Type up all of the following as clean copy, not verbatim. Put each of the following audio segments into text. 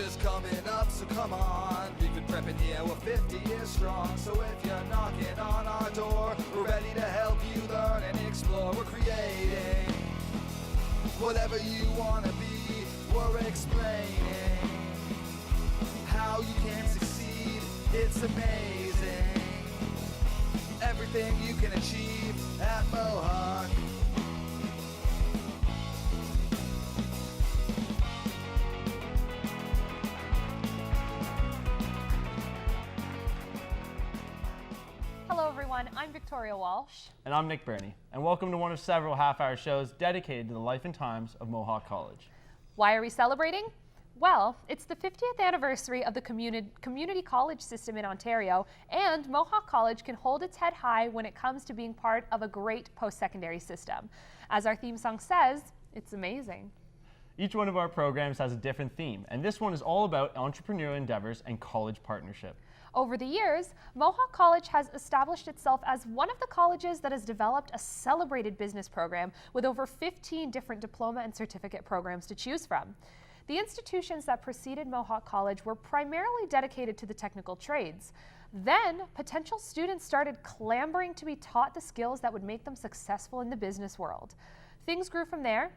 future's coming up, so come on. We've been prepping, yeah, we're 50 years strong. So if you're knocking on our door, we're ready to help you learn and explore. We're creating whatever you want to be. We're explaining how you can succeed. It's amazing everything you can achieve at Mohawk. Hello everyone, I'm Victoria Walsh. And I'm Nick Birnie, and welcome to one of several half-hour shows dedicated to the life and times of Mohawk College. Why are we celebrating? Well, it's the 50th anniversary of the community college system in Ontario, and Mohawk College can hold its head high when it comes to being part of a great post-secondary system. As our theme song says, it's amazing. Each one of our programs has a different theme, and this one is all about entrepreneurial endeavors and college partnership. Over the years, Mohawk College has established itself as one of the colleges that has developed a celebrated business program with over 15 different diploma and certificate programs to choose from. The institutions that preceded Mohawk College were primarily dedicated to the technical trades. Then, potential students started clamoring to be taught the skills that would make them successful in the business world. Things grew from there,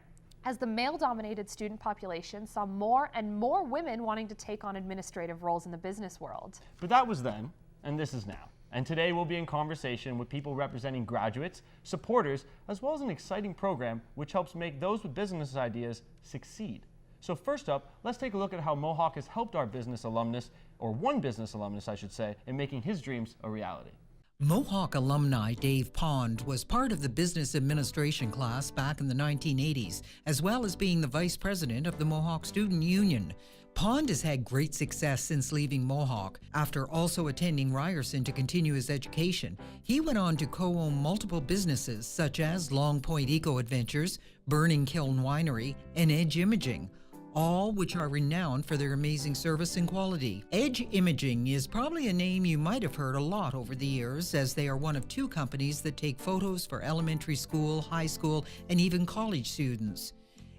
as the male-dominated student population saw more and more women wanting to take on administrative roles in the business world. But that was then, and this is now. And today we'll be in conversation with people representing graduates, supporters, as well as an exciting program which helps make those with business ideas succeed. So first up, let's take a look at how Mohawk has helped our business alumnus, or one business alumnus I should say, in making his dreams a reality. Mohawk alumni Dave Pond was part of the business administration class back in the 1980s, as well as being the vice president of the Mohawk Student Union. Pond has had great success since leaving Mohawk. After also attending Ryerson to continue his education, he went on to co-own multiple businesses such as Long Point Eco Adventures, Burning Kiln Winery, and Edge Imaging, all which are renowned for their amazing service and quality. Edge Imaging is probably a name you might have heard a lot over the years, as they are one of two companies that take photos for elementary school, high school, and even college students.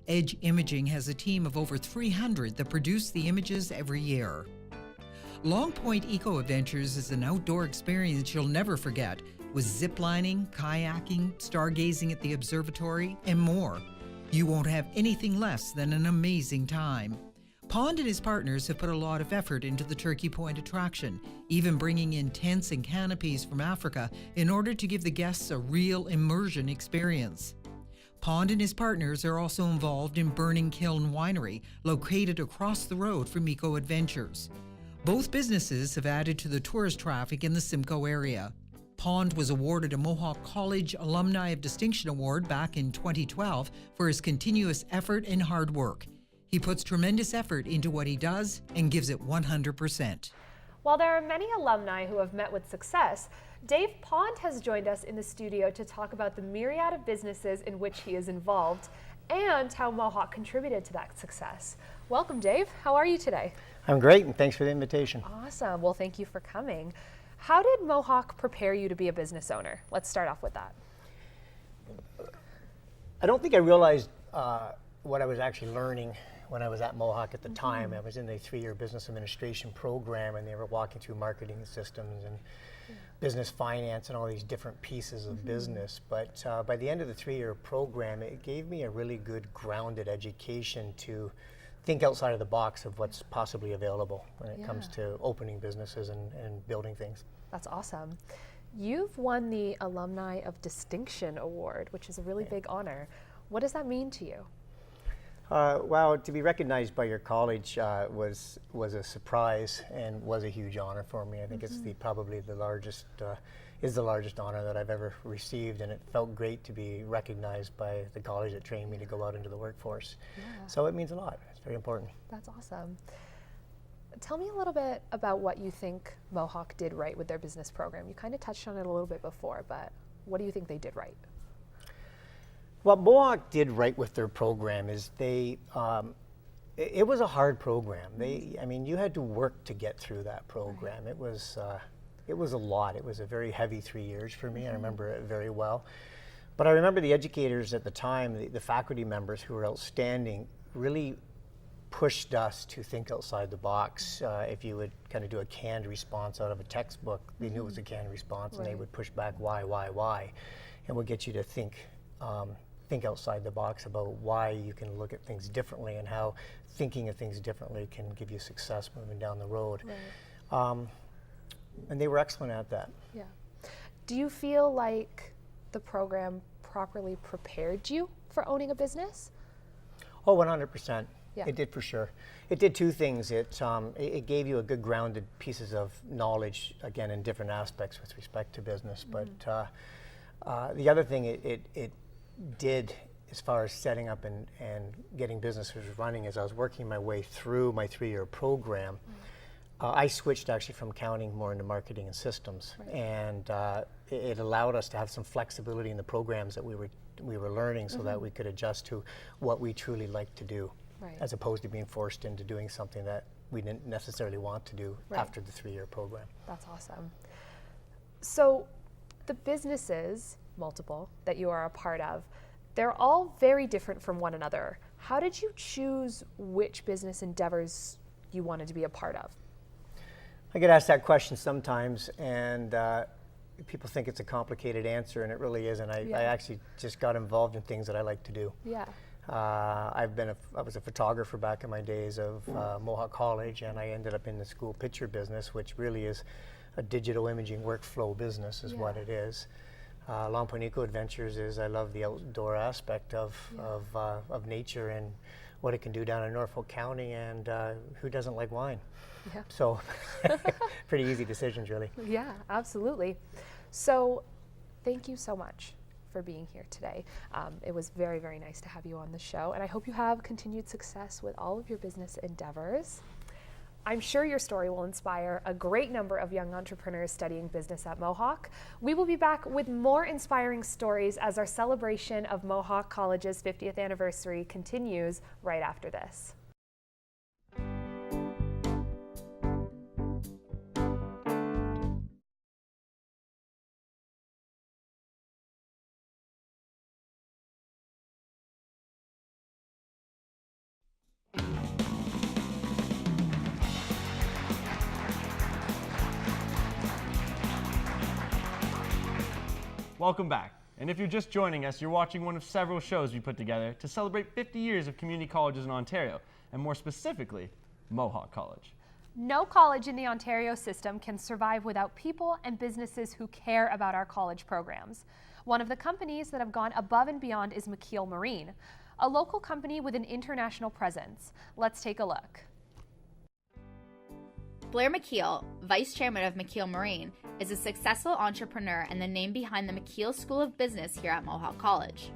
Edge Imaging has a team of over 300 that produce the images every year. Long Point Eco Adventures is an outdoor experience you'll never forget, with ziplining, kayaking, stargazing at the observatory, and more. You won't have anything less than an amazing time. Pond and his partners have put a lot of effort into the Turkey Point attraction, even bringing in tents and canopies from Africa in order to give the guests a real immersion experience. Pond and his partners are also involved in Burning Kiln Winery, located across the road from Eco Adventures. Both businesses have added to the tourist traffic in the Simcoe area. Pond was awarded a Mohawk College Alumni of Distinction Award back in 2012 for his continuous effort and hard work. He puts tremendous effort into what he does and gives it 100%. While there are many alumni who have met with success, Dave Pond has joined us in the studio to talk about the myriad of businesses in which he is involved and how Mohawk contributed to that success. Welcome, Dave. How are you today? I'm great, and thanks for the invitation. Awesome. Well, thank you for coming. How did Mohawk prepare you to be a business owner? Let's start off with that. I don't think I realized what I was actually learning when I was at Mohawk at the time. I was in the 3-year business administration program, and they were walking through marketing systems and business finance and all these different pieces of business. But by the end of the 3-year program, it gave me a really good grounded education to think outside of the box of what's possibly available when it comes to opening businesses and building things. That's awesome. You've won the Alumni of Distinction Award, which is a really big honor. What does that mean to you? Well, to be recognized by your college was a surprise and was a huge honor for me. I think it's probably the largest honor that I've ever received, and it felt great to be recognized by the college that trained me to go out into the workforce. So it means a lot. It's very important. That's awesome. Tell me a little bit about what you think Mohawk did right with their business program. You kind of touched on it a little bit before, but what do you think they did right? What Mohawk did right with their program is it was a hard program. I mean, you had to work to get through that program. Right. It was a lot. It was a very heavy 3 years for me. I remember it very well. But I remember the educators at the time, the faculty members who were outstanding, really pushed us to think outside the box. If you would kind of do a canned response out of a textbook, they knew it was a canned response, and they would push back why, and would get you to think outside the box about why you can look at things differently and how thinking of things differently can give you success moving down the road. And they were excellent at that. Yeah. Do you feel like the program properly prepared you for owning a business? Oh, 100%. Yeah. It did for sure. It did two things. It gave you a good grounded pieces of knowledge, again, in different aspects with respect to business. But the other thing it did as far as setting up and getting businesses running is I was working my way through my 3-year program. I switched actually from accounting more into marketing and systems, and it allowed us to have some flexibility in the programs that we were learning, so that we could adjust to what we truly like to do, as opposed to being forced into doing something that we didn't necessarily want to do after the 3-year program. That's awesome. So the businesses, multiple, that you are a part of, they're all very different from one another. How did you choose which business endeavors you wanted to be a part of? I get asked that question sometimes, and people think it's a complicated answer, and it really isn't. I actually just got involved in things that I like to do. Yeah. I was a photographer back in my days of Mohawk College, and I ended up in the school picture business, which really is a digital imaging workflow business, is what it is. Long Point Eco Adventures is I love the outdoor aspect of nature and what it can do down in Norfolk County, and who doesn't like wine? Yeah. So pretty easy decisions, really. Yeah, absolutely. So thank you so much for being here today. It was very, very nice to have you on the show, and I hope you have continued success with all of your business endeavors. I'm sure your story will inspire a great number of young entrepreneurs studying business at Mohawk. We will be back with more inspiring stories as our celebration of Mohawk College's 50th anniversary continues right after this. Welcome back. And if you're just joining us, you're watching one of several shows we put together to celebrate 50 years of community colleges in Ontario, and more specifically, Mohawk College. No college in the Ontario system can survive without people and businesses who care about our college programs. One of the companies that have gone above and beyond is McKeel Marine, a local company with an international presence. Let's take a look. Blair McKeel, Vice Chairman of McKeel Marine, is a successful entrepreneur and the name behind the McKeel School of Business here at Mohawk College.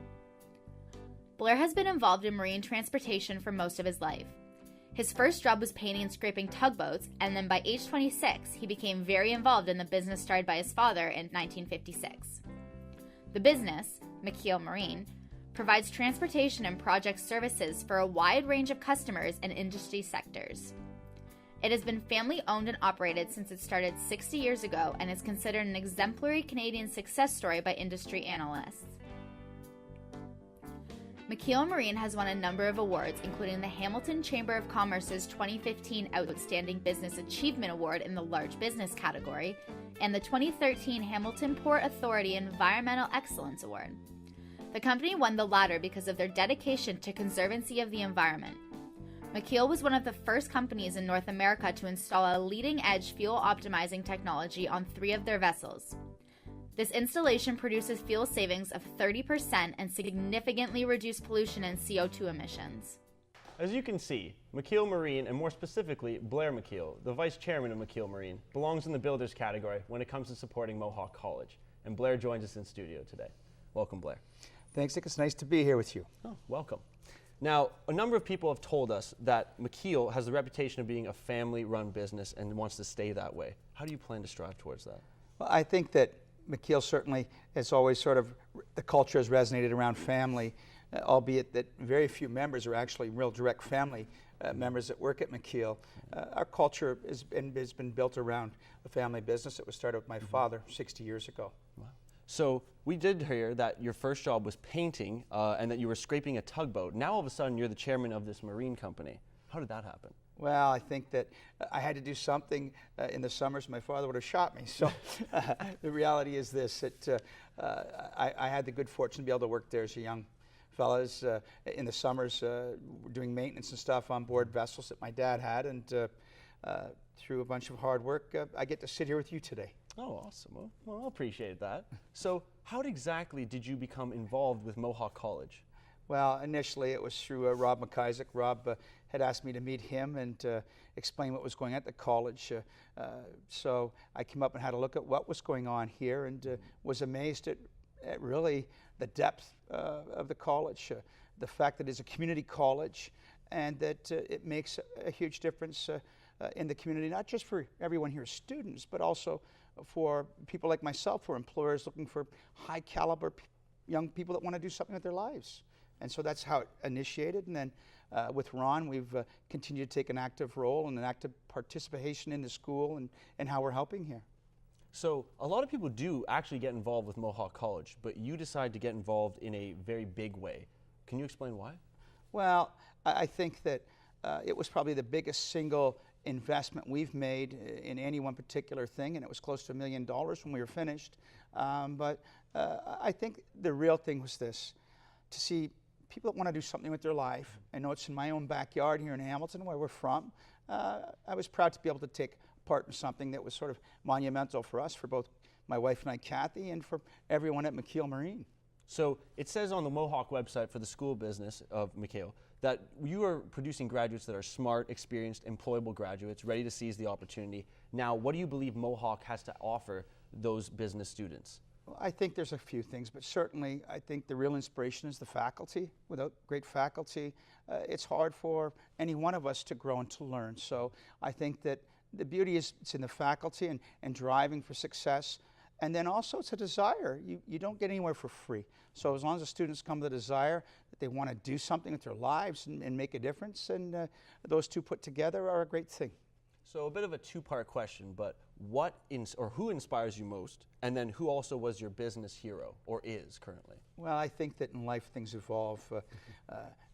Blair has been involved in marine transportation for most of his life. His first job was painting and scraping tugboats, and then by age 26, he became very involved in the business started by his father in 1956. The business, McKeel Marine, provides transportation and project services for a wide range of customers and industry sectors. It has been family-owned and operated since it started 60 years ago and is considered an exemplary Canadian success story by industry analysts. McKeel Marine has won a number of awards, including the Hamilton Chamber of Commerce's 2015 Outstanding Business Achievement Award in the Large Business category, and the 2013 Hamilton Port Authority Environmental Excellence Award. The company won the latter because of their dedication to conservancy of the environment. McKeel was one of the first companies in North America to install a leading-edge fuel-optimizing technology on 3 of their vessels. This installation produces fuel savings of 30% and significantly reduced pollution and CO2 emissions. As you can see, McKeel Marine, and more specifically Blair McKeel, the Vice Chairman of McKeel Marine, belongs in the builders category when it comes to supporting Mohawk College. And Blair joins us in studio today. Welcome, Blair. Thanks, Nick. It's nice to be here with you. Oh, welcome. Now, a number of people have told us that McKeel has the reputation of being a family-run business and wants to stay that way. How do you plan to strive towards that? Well, I think that McKeel certainly has always sort of, the culture has resonated around family, albeit that very few members are actually real direct family members that work at McKeel. Our culture has been built around a family business. It was started with my father 60 years ago. Wow. So we did hear that your first job was painting and that you were scraping a tugboat. Now all of a sudden you're the chairman of this marine company. How did that happen? Well, I think that I had to do something in the summers. My father would have shot me. So the reality is this, that I had the good fortune to be able to work there as a young fellas in the summers doing maintenance and stuff on board vessels that my dad had. And through a bunch of hard work, I get to sit here with you today. Oh, awesome. Well, I appreciate that. So how exactly did you become involved with Mohawk College? Well, initially it was through Rob McIsaac. Rob had asked me to meet him and explain what was going on at the college. So I came up and had a look at what was going on here and was amazed at really the depth of the college, the fact that it's a community college and that it makes a huge difference in the community, not just for everyone here, students, but also for people like myself who are employers looking for high caliber young people that want to do something with their lives. And so that's how it initiated. And then with Ron, we've continued to take an active role and an active participation in the school and how we're helping here. So a lot of people do actually get involved with Mohawk College, but you decide to get involved in a very big way. Can you explain why? Well, I think that it was probably the biggest single investment we've made in any one particular thing, and it was close to $1 million when we were finished. But I think the real thing was this, to see people that want to do something with their life. I know it's in my own backyard here in Hamilton, where we're from. I was proud to be able to take part in something that was sort of monumental for us, for both my wife and I, Kathy, and for everyone at McKeel Marine. So it says on the Mohawk website for the school business of McKeel that you are producing graduates that are smart, experienced, employable graduates, ready to seize the opportunity. Now, what do you believe Mohawk has to offer those business students? Well, I think there's a few things, but certainly I think the real inspiration is the faculty. Without great faculty, it's hard for any one of us to grow and to learn. So I think that the beauty is it's in the faculty and driving for success. And then also it's a desire. You don't get anywhere for free. So as long as the students come with a desire that they want to do something with their lives and make a difference, and those two put together are a great thing. So a bit of a two-part question, but who inspires you most? And then who also was your business hero, or is currently? Well, I think that in life things evolve.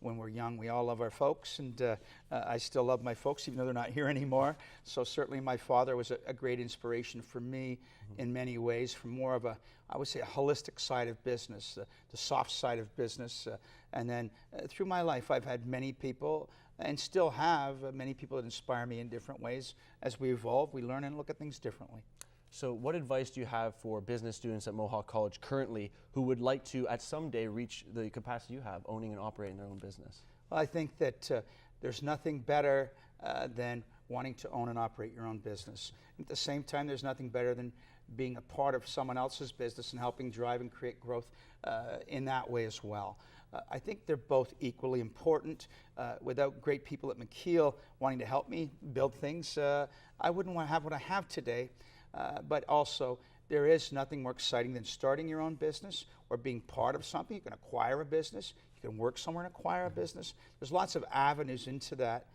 When we're young, we all love our folks, and I still love my folks, even though they're not here anymore. So certainly my father was a great inspiration for me in many ways, from more of a, I would say, a holistic side of business, the soft side of business. And then through my life, I've had many people, and still have many people that inspire me in different ways. As we evolve, we learn and look at things differently. So what advice do you have for business students at Mohawk College currently who would like to, at some day, reach the capacity you have, owning and operating their own business? Well, I think that there's nothing better than wanting to own and operate your own business. At the same time, there's nothing better than being a part of someone else's business and helping drive and create growth in that way as well. I think they're both equally important. Without great people at McKeel wanting to help me build things, I wouldn't want to have what I have today. But also, there is nothing more exciting than starting your own business or being part of something. You can acquire a business. You can work somewhere and acquire a business. There's lots of avenues into that.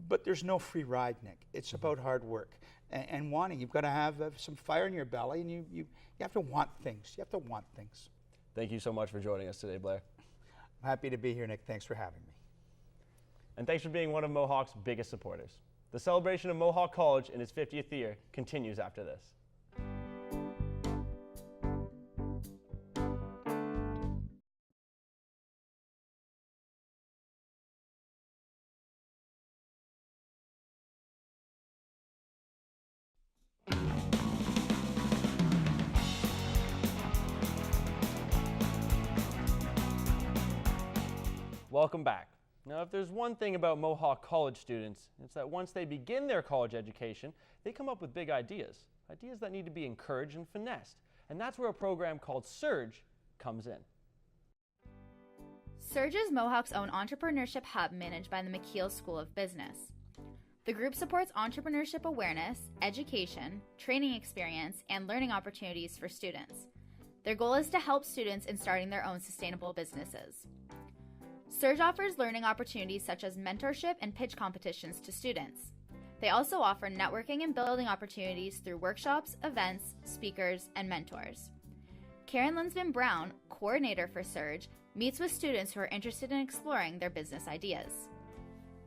But there's no free ride, Nick. It's about hard work and wanting. You've got to have some fire in your belly, and you have to want things. You have to want things. Thank you so much for joining us today, Blair. I'm happy to be here, Nick. Thanks for having me. And thanks for being one of Mohawk's biggest supporters. The celebration of Mohawk College in its 50th year continues after this. Welcome back. Now, if there's one thing about Mohawk College students, it's that once they begin their college education, they come up with big ideas that need to be encouraged and finessed. And that's where a program called Surge comes in. Surge is Mohawk's own entrepreneurship hub managed by the McKeel School of Business. The group supports entrepreneurship awareness, education, training experience, and learning opportunities for students. Their goal is to help students in starting their own sustainable businesses. Surge offers learning opportunities such as mentorship and pitch competitions to students. They also offer networking and building opportunities through workshops, events, speakers, and mentors. Karen Linsman Brown, coordinator for Surge, meets with students who are interested in exploring their business ideas.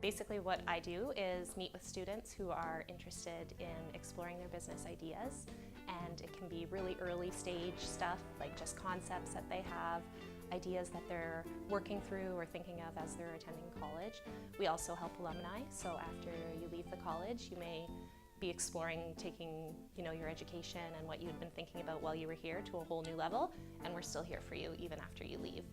Basically what I do is meet with students who are interested in exploring their business ideas, and it can be really early stage stuff, like just concepts that they have, ideas that they're working through or thinking of as they're attending college. We also help alumni, so after you leave the college, you may be exploring taking your education and what you had been thinking about while you were here to a whole new level, and we're still here for you even after you leave.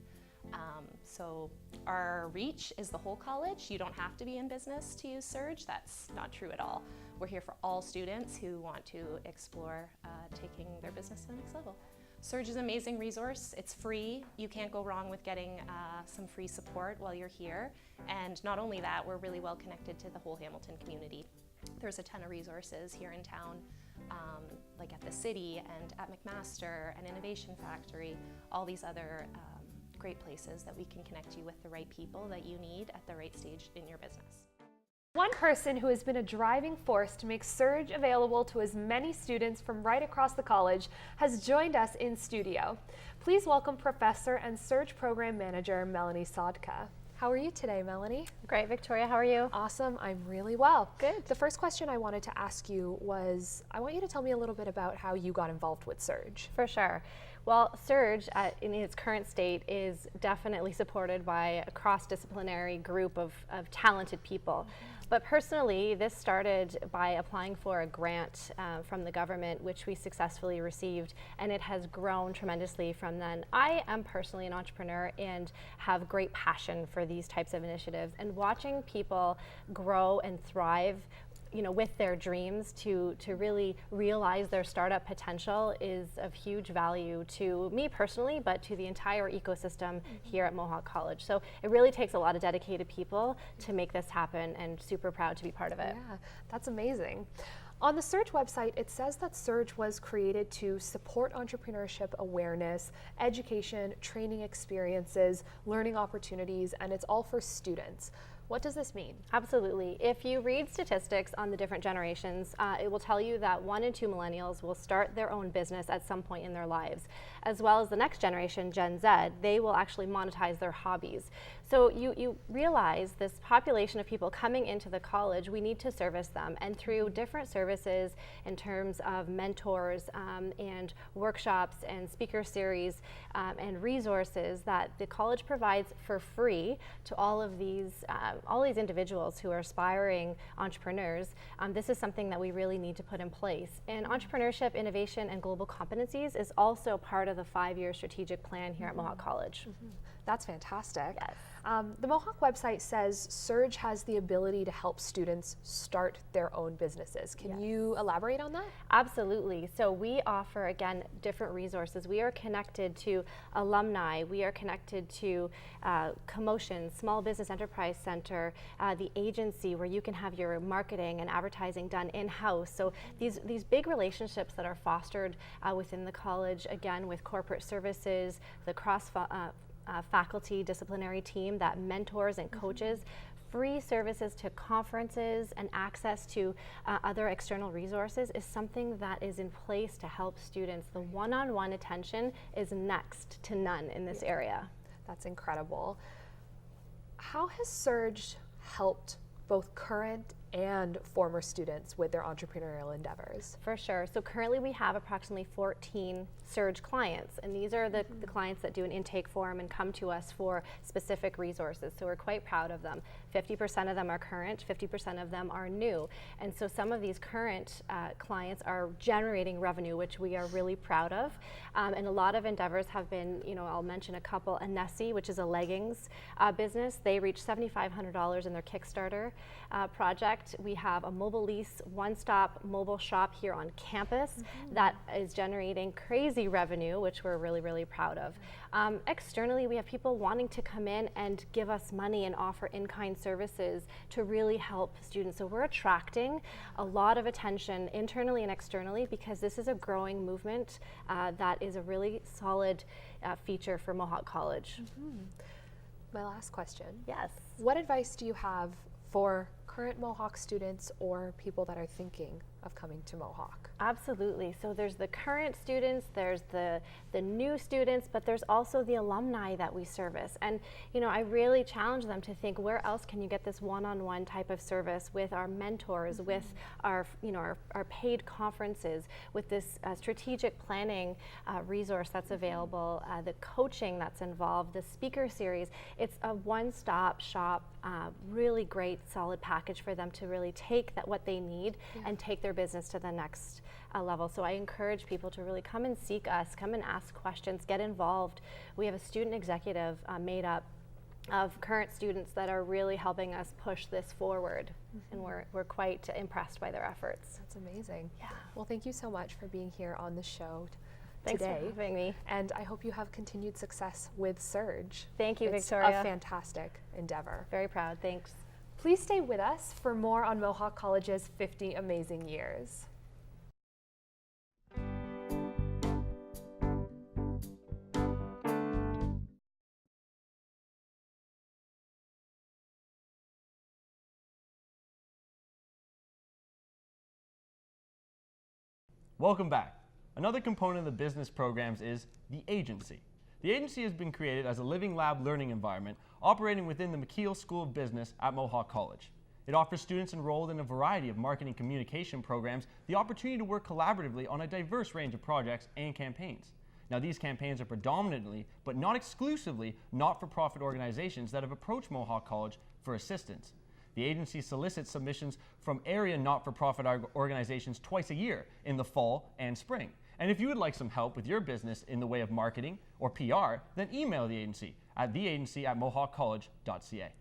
So our reach is the whole college. You don't have to be in business to use Surge. That's not true at all. We're here for all students who want to explore taking their business to the next level. Surge is an amazing resource. It's free. You can't go wrong with getting some free support while you're here. And not only that, we're really well connected to the whole Hamilton community. There's a ton of resources here in town, like at the city and at McMaster and Innovation Factory, all these other great places that we can connect you with the right people that you need at the right stage in your business. One person who has been a driving force to make Surge available to as many students from right across the college has joined us in studio. Please welcome Professor and Surge Program Manager Melanie Sodka. How are you today, Melanie? Great, Victoria. How are you? Awesome. I'm really well. Good. The first question I wanted to ask you was, I want you to tell me a little bit about how you got involved with Surge. For sure. Well, Surge, in its current state, is definitely supported by a cross-disciplinary group of talented people. But personally, this started by applying for a grant from the government, which we successfully received, and it has grown tremendously from then. I am personally an entrepreneur and have great passion for these types of initiatives, and watching people grow and thrive with their dreams to really realize their startup potential is of huge value to me personally, but to the entire ecosystem here at Mohawk College. So it really takes a lot of dedicated people to make this happen, and super proud to be part of it. Yeah, that's amazing. On the Surge website, it says that Surge was created to support entrepreneurship awareness, education, training experiences, learning opportunities, and it's all for students. What does this mean? Absolutely. If you read statistics on the different generations, it will tell you that 1 in 2 millennials will start their own business at some point in their lives, as well as the next generation, Gen Z. They will actually monetize their hobbies. So you realize this population of people coming into the college, we need to service them, and through different services in terms of mentors and workshops and speaker series and resources that the college provides for free to all these individuals who are aspiring entrepreneurs. This is something that we really need to put in place. And entrepreneurship, innovation, and global competencies is also part of the 5-year strategic plan here at Mohawk College. That's fantastic. Yes. The Mohawk website says Surge has the ability to help students start their own businesses. Can you elaborate on that? Absolutely. So we offer, again, different resources. We are connected to alumni. We are connected to Commotion, Small Business Enterprise Center, the agency where you can have your marketing and advertising done in-house. So these big relationships that are fostered within the college, again, with corporate services, the faculty disciplinary team that mentors and coaches, free services to conferences, and access to other external resources is something that is in place to help students. The one-on-one attention is next to none in this area. That's incredible. How has Surge helped both current and former students with their entrepreneurial endeavors? For sure. So currently we have approximately 14 Surge clients, and these are the clients that do an intake form and come to us for specific resources. So we're quite proud of them. 50% of them are current, 50% of them are new. And so some of these current clients are generating revenue, which we are really proud of. And a lot of endeavors have been, I'll mention a couple. Anniversary, which is a leggings business, they reached $7,500 in their Kickstarter project. We have a mobile lease, one-stop mobile shop here on campus that is generating crazy revenue, which we're really, really proud of. Externally, we have people wanting to come in and give us money and offer in-kind services to really help students. So we're attracting a lot of attention internally and externally because this is a growing movement that is a really solid feature for Mohawk College. My last question. Yes. What advice do you have for current Mohawk students or people that are thinking of coming to Mohawk? Absolutely. So there's the current students, there's the new students, but there's also the alumni that we service. And you know, I really challenge them to think, where else can you get this one-on-one type of service with our mentors, with our, you know, our paid conferences, with this strategic planning resource that's available, the coaching that's involved, the speaker series. It's a one-stop shop, really great solid package for them to really take what they need and take their business to the next level. So I encourage people to really come and seek us, come and ask questions, get involved. We have a student executive made up of current students that are really helping us push this forward, and we're quite impressed by their efforts. That's amazing. Yeah. Well, thank you so much for being here on the show Thanks today. for having me. And I hope you have continued success with Surge. Thank you, it's Victoria. a fantastic endeavor. Very proud. Thanks. Please stay with us for more on Mohawk College's 50 amazing years. Welcome back. Another component of the business programs is the agency. The agency has been created as a living lab learning environment operating within the McKeel School of Business at Mohawk College. It offers students enrolled in a variety of marketing communication programs the opportunity to work collaboratively on a diverse range of projects and campaigns. Now, these campaigns are predominantly, but not exclusively, not-for-profit organizations that have approached Mohawk College for assistance. The agency solicits submissions from area not-for-profit organizations twice a year in the fall and spring. And if you would like some help with your business in the way of marketing or PR, then email the agency at theagency@mohawkcollege.ca.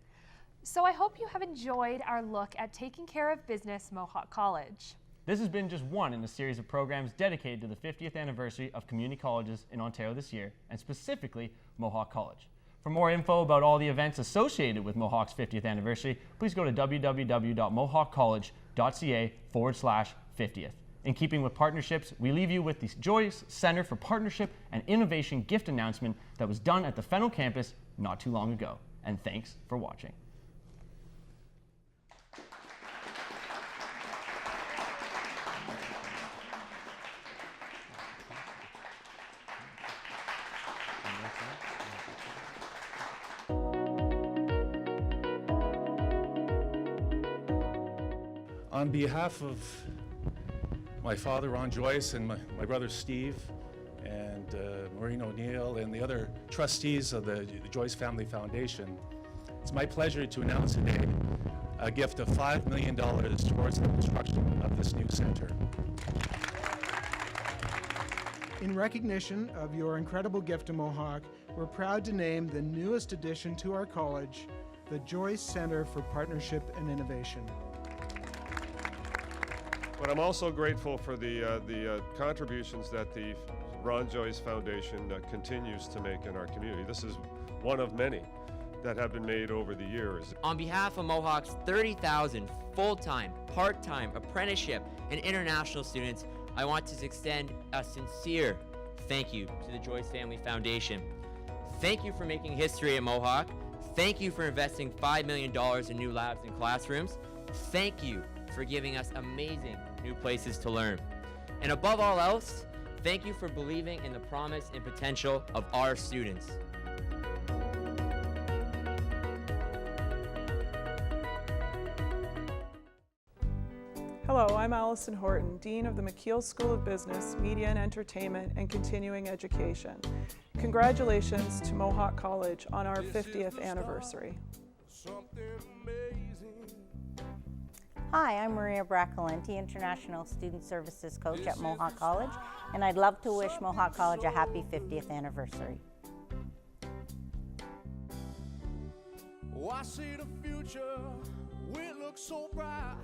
So I hope you have enjoyed our look at taking care of business Mohawk College. This has been just one in a series of programs dedicated to the 50th anniversary of community colleges in Ontario this year, and specifically Mohawk College. For more info about all the events associated with Mohawk's 50th anniversary, please go to www.mohawkcollege.ca/50th. In keeping with partnerships, we leave you with the Joyce Center for Partnership and Innovation gift announcement that was done at the Fennel campus not too long ago. And thanks for watching. On behalf of my father, Ron Joyce, and my brother, Steve, and Maureen O'Neill, and the other trustees of the Joyce Family Foundation, it's my pleasure to announce today a gift of $5 million towards the construction of this new center. In recognition of your incredible gift to Mohawk, we're proud to name the newest addition to our college, the Joyce Center for Partnership and Innovation. But I'm also grateful for the contributions that the Ron Joyce Foundation continues to make in our community. This is one of many that have been made over the years. On behalf of Mohawk's 30,000 full-time, part-time, apprenticeship, and international students, I want to extend a sincere thank you to the Joyce Family Foundation. Thank you for making history at Mohawk. Thank you for investing $5 million in new labs and classrooms. Thank you for giving us amazing new places to learn. And above all else, thank you for believing in the promise and potential of our students. Hello, I'm Allison Horton, Dean of the McKeel School of Business, Media and Entertainment, and Continuing Education. Congratulations to Mohawk College on our 50th anniversary. Hi, I'm Maria Bracalenti, International Student Services Coach at Mohawk College, and I'd love to wish Mohawk College a happy 50th anniversary. Oh, I see the future, it looks so bright.